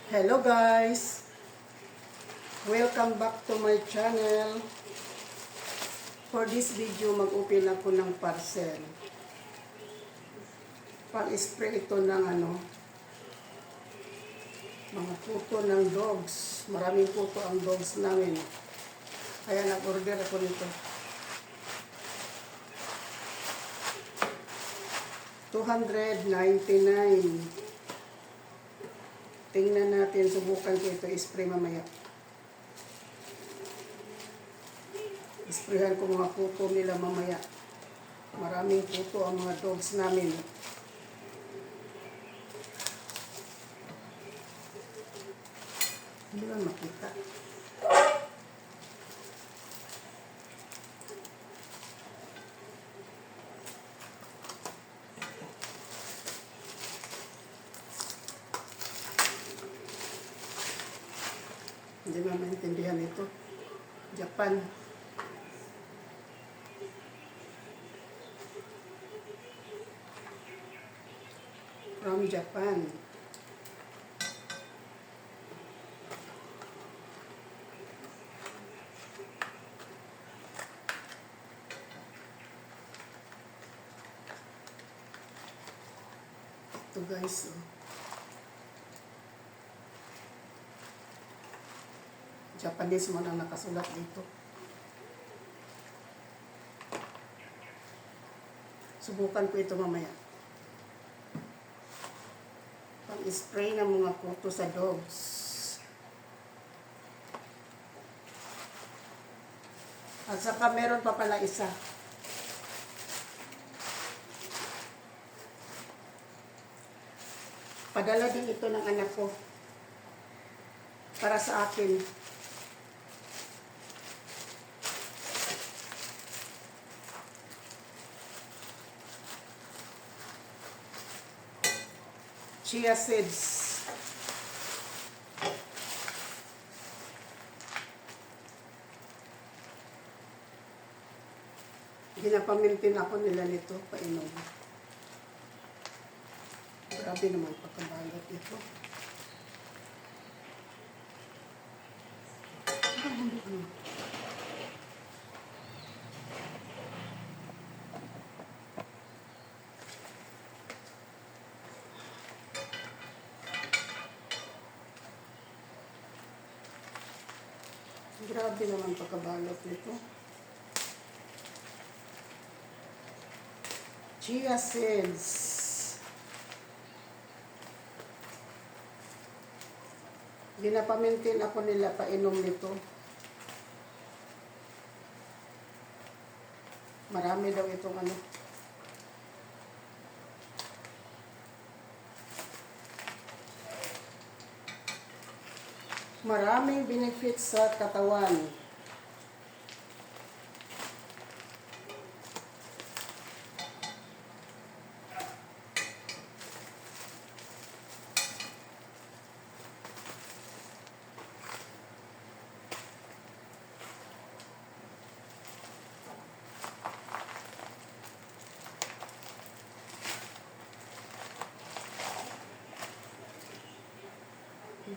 Hello guys! Welcome back to my channel. For this video, mag-open ako ng parcel. Pang-spray ito ng mga puto ng dogs. Maraming puto ang dogs namin. Kaya nag-order ako nito. 299. Tingnan natin, subukan ko ito i-spray mamaya. Isprayhan ko mga puto nila mamaya. Maraming puto ang mga dogs namin. Hindi ba makita? Hindi ba maintindihan ito? Japan. From Japan. Ito guys, oh. Japanese mo na nakasulat dito. Subukan ko ito mamaya. Pang-spray ng mga puto sa dogs. At saka meron pa pala isa. Padala din ito ng anak ko. Para sa akin. Chia seeds. Ginapamintin ako nila nito, painom. Grabe naman pagkabalat nito. Grabe naman pagkabalot nito. Chia seeds. Ginapamintin ako nila painom nito. Marami daw itong maraming benefits sa katawan.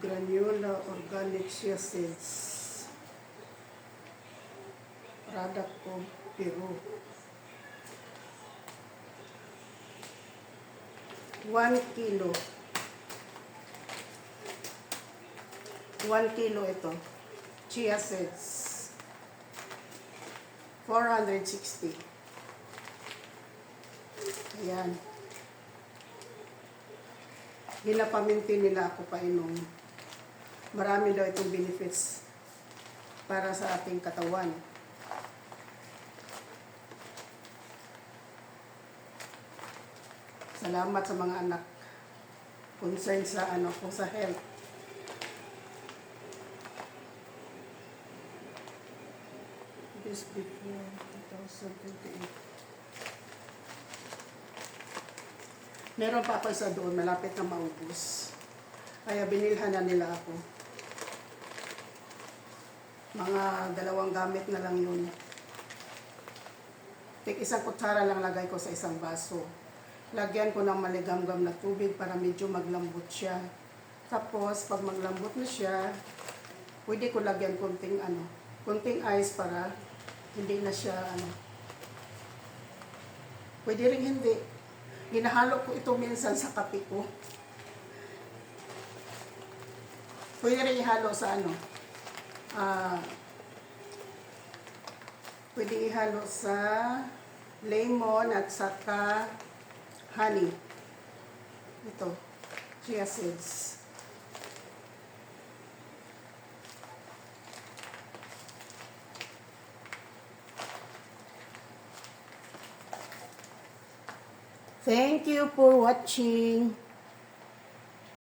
Granular organic chia seeds. Product of Peru. 1 kilo. 1 kilo ito. Chia seeds. 460. Ayan. Ginapamintin nila ako painom. Marami daw itong benefits para sa ating katawan. Salamat sa mga anak. Concern sa kung sa health. This before 2028. Meron pa ako isa doon, malapit na maubos. Kaya binilhan na nila ako. Mga 2 gamit na lang yun. Isang kutsara lang lagay ko sa isang baso. Lagyan ko ng maligamgam na tubig para medyo maglambot siya. Tapos, pag maglambot na siya, pwede ko lagyan konting ice para hindi na siya, pwede rin hindi. Ginahalo ko ito minsan sa kape ko. Pwede rin ihalo sa pwede ihalo sa lemon at saka honey. Ito, chia seeds. Thank you for watching.